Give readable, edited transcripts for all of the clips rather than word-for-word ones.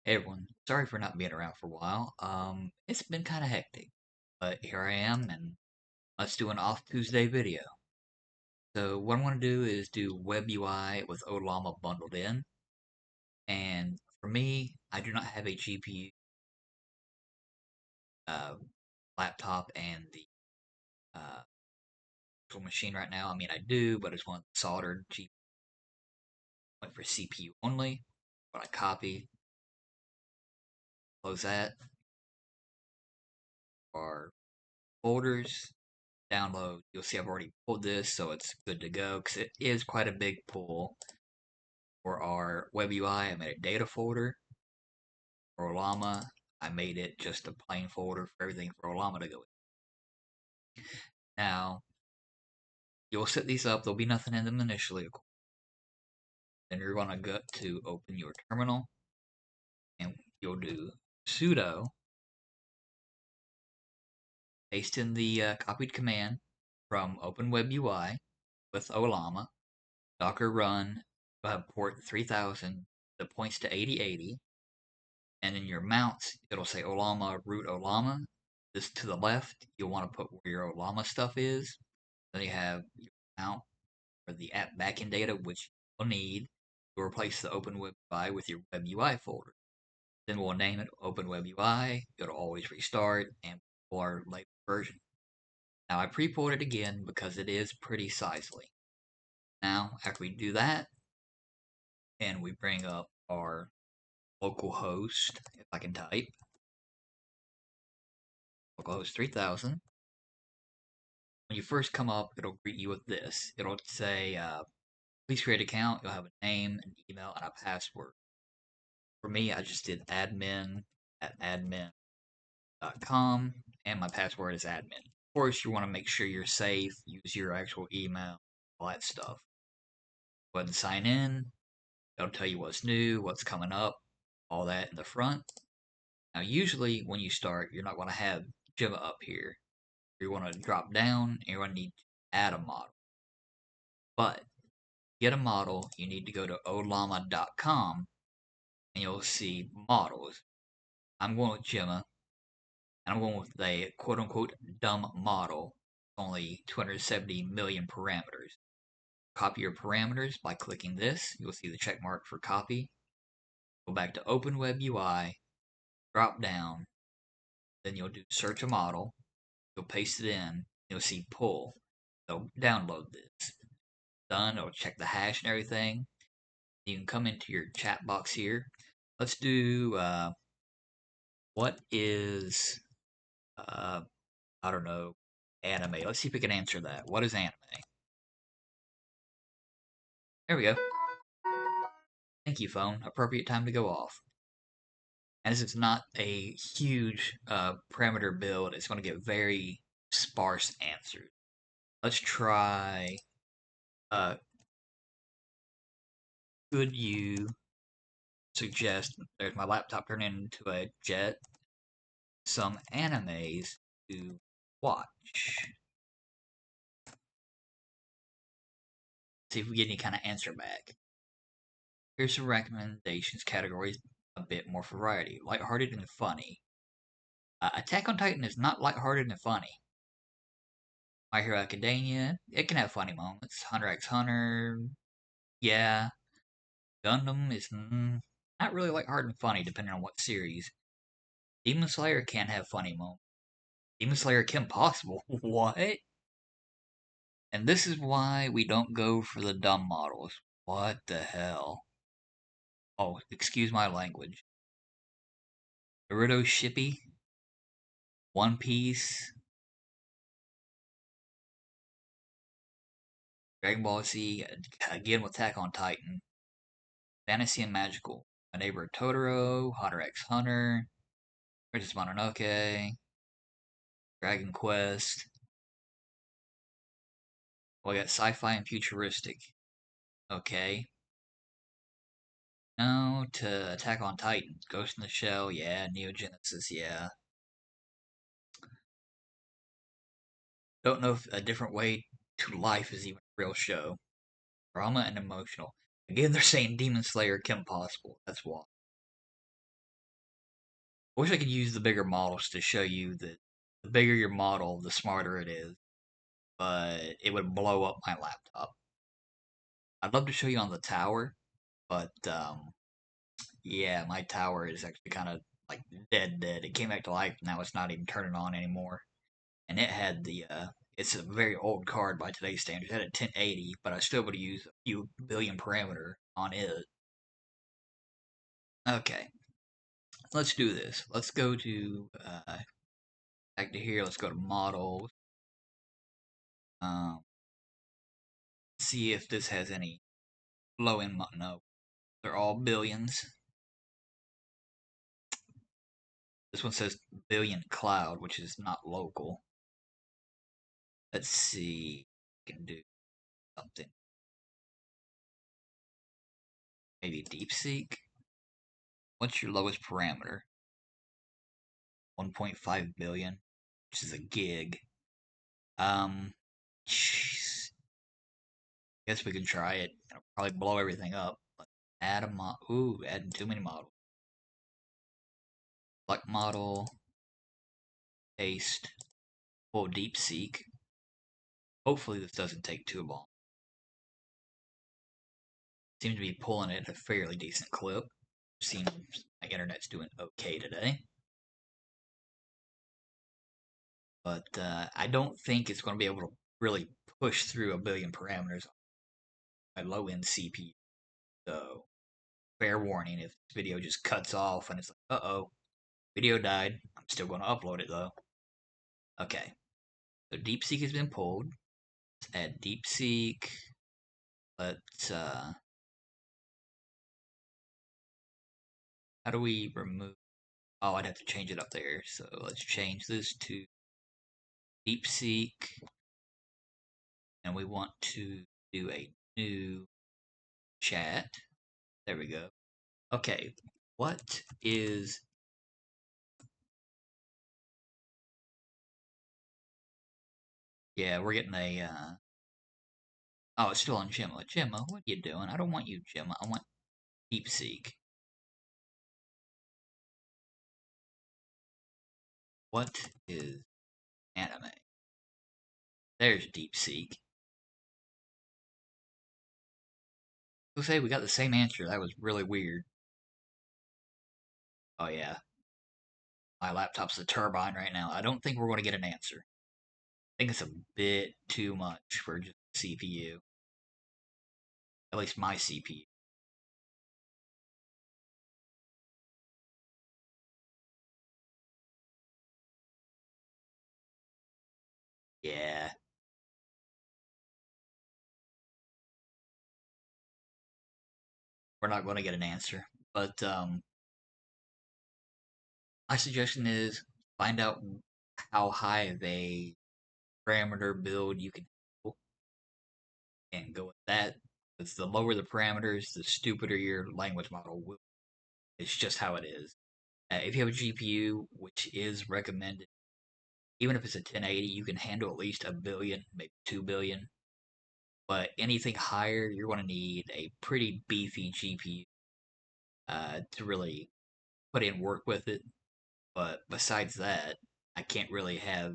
Hey everyone, sorry for not being around for a while. It's been kind of hectic, but here I am, and let's do an off Tuesday video. So what I want to do is do WebUI with Ollama bundled in, and for me, I do not have a GPU, uh, laptop, and the uh, virtual machine right now. I mean, I do, but it's one soldered GPU for CPU only. But I copy, close that, our folders. Download, you'll see I've already pulled this, so it's good to go because it is quite a big pull. For our WebUI, I made a data folder. For Ollama, I made it just a plain folder for everything for Ollama to go in. Now, you'll set these up, there'll be nothing in them initially, of course. Then you're going to go to open your terminal, and you'll do sudo, paste in the copied command from OpenWebUI with Ollama, Docker run, port 3000 that points to 8080, and in your mounts, it'll say Ollama root Ollama. This to the left, you'll want to put where your Ollama stuff is. Then you have your mount for the app backend data, which you'll need to replace the OpenWebUI with your WebUI folder. Then we'll name it OpenWebUI. It'll always restart and pull our latest version. Now I pre-pulled it again because it is pretty sizely. Now, after we do that, and we bring up our local host, if I can type, localhost 3000. When you first come up, it'll greet you with this. It'll say, please create an account. You'll have a name, an email, and a password. For me, I just did admin at admin.com, and my password is admin. Of course, you want to make sure you're safe, use your actual email, all that stuff. Go ahead and sign in. It'll tell you what's new, what's coming up, all that in the front. Now, usually when you start, you're not going to have Java up here. You want to drop down, and you're going to need to add a model. But get a model, you need to go to ollama.com and you'll see models. I'm going with Gemma, and I'm going with a quote unquote dumb model, only 270 million parameters. Copy your parameters by clicking this. You'll see the check mark for copy. Go back to OpenWebUI, drop down, then you'll do search a model. You'll paste it in. You'll see pull. So download this. Done. It'll check the hash and everything. You can come into your chat box here. Let's do what is uh, I don't know, anime. Let's see if we can answer that. What is anime? There we go. Thank you, phone. Appropriate time to go off. As it's not a huge parameter build, it's going to get very sparse answers. Let's try. Uh, could you suggest? There's my laptop turning into a jet. Some animes to watch. See if we get any kind of answer back. Here's some recommendations categories, a bit more variety. Lighthearted and funny. Attack on Titan is not lighthearted and funny. My Hero Academia, it can have funny moments. Hunter x Hunter, yeah. Gundam is not really lighthearted and funny, depending on what series. Demon Slayer can have funny moments. Demon Slayer Kim Possible, what? And this is why we don't go for the dumb models. What the hell? Oh, excuse my language. Naruto Shippy, One Piece, Dragon Ball Z, again with Attack on Titan, Fantasy and Magical, My Neighbor Totoro, Hunter x Hunter, Princess Mononoke, Dragon Quest. Well, we got sci-fi and futuristic. Okay. No to Attack on Titan, Ghost in the Shell, yeah, Neo Genesis, yeah. Don't know if A Different Way to Life is even a real show. Drama and emotional. Again, they're saying Demon Slayer Kim Possible. That's why. I wish I could use the bigger models to show you that the bigger your model, the smarter it is, but it would blow up my laptop. I'd love to show you on the tower, but yeah, my tower is actually kind of like dead. It came back to life. Now it's not even turning on anymore. And it had it's a very old card by today's standards. It had a 1080, but I still would use a few billion parameter on it. Okay, let's do this. Let's go to back to here. Let's go to models. Um, see if this has any low end. No, they're all billions. This one says billion cloud, which is not local. Let's see. We can do something. Maybe DeepSeek. What's your lowest parameter? 1.5 billion, which is a gig. Jeez. Guess we can try it. It'll probably blow everything up. But add a mod. Ooh, adding too many models. Select model. Paste. Pull DeepSeek. Hopefully this doesn't take too long. Seems to be pulling it at a fairly decent clip. Seems my internet's doing okay today. But I don't think it's going to be able to really push through a billion parameters on my low end CPU. So, fair warning if this video just cuts off and it's like, uh oh, video died. I'm still going to upload it though. Okay, so DeepSeek has been pulled. Let's add DeepSeek. Let's, how do we remove? Oh, I'd have to change it up there. So let's change this to DeepSeek. And we want to do a new chat. There we go. Okay, what is. Yeah, we're getting a. Oh, it's still on Gemma. Gemma, what are you doing? I don't want you, Gemma. I want DeepSeek. What is anime? There's DeepSeek. Who say we got the same answer? That was really weird. Oh yeah, my laptop's a turbine right now. I don't think we're going to get an answer. I think it's a bit too much for just CPU. At least my CPU. Yeah, we're not going to get an answer. But my suggestion is find out how high of a parameter build you can handle and go with that. Because the lower the parameters, the stupider your language model will. It's just how it is. If you have a GPU, which is recommended, even if it's a 1080, you can handle at least a billion, maybe 2 billion. But anything higher, you're going to need a pretty beefy GPU to really put in work with it. But besides that, I can't really have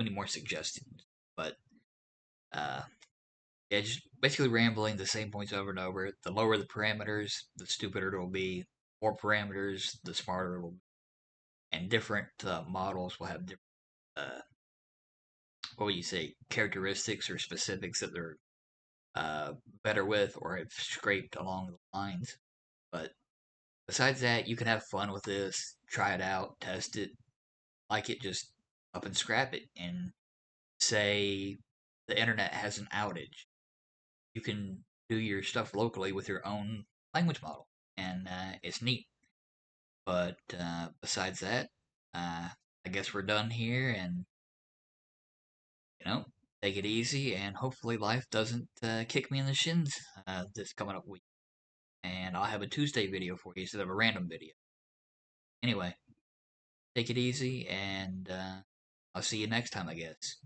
any more suggestions. But uh, yeah, just basically rambling the same points over and over. The lower the parameters, the stupider it will be. More parameters, the smarter it will be. And different models will have different, uh, what would you say, characteristics or specifics that they're uh, better with or have scraped along the lines. But besides that, you can have fun with this, try it out, test it, like it, just up and scrap it. And say the internet has an outage, you can do your stuff locally with your own language model, and it's neat. But besides that, I guess we're done here, and you know, take it easy, and hopefully life doesn't kick me in the shins this coming up week. And I'll have a Tuesday video for you instead of a random video. Anyway, take it easy, and I'll see you next time, I guess.